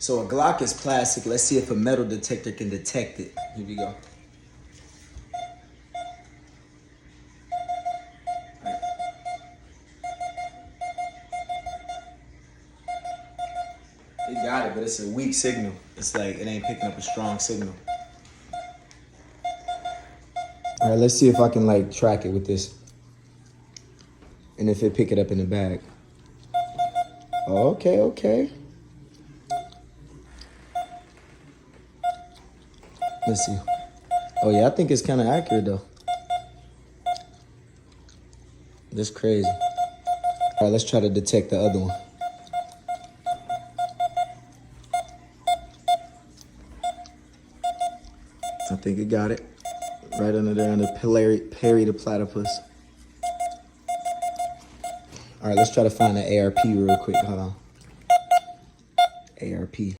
So a Glock is plastic. Let's see if a metal detector can detect it. Here we go. It got it, but it's a weak signal. It's like it ain't picking up a strong signal. All right, let's see if I can like track it with this. And if it pick it up in the bag. Oh, okay. Let's see. Oh yeah, I think it's kind of accurate though. That's crazy. All right, let's try to detect the other one. I think it got it. Right under there on the Perry the platypus. All right, let's try to find the ARP real quick. Hold on. ARP.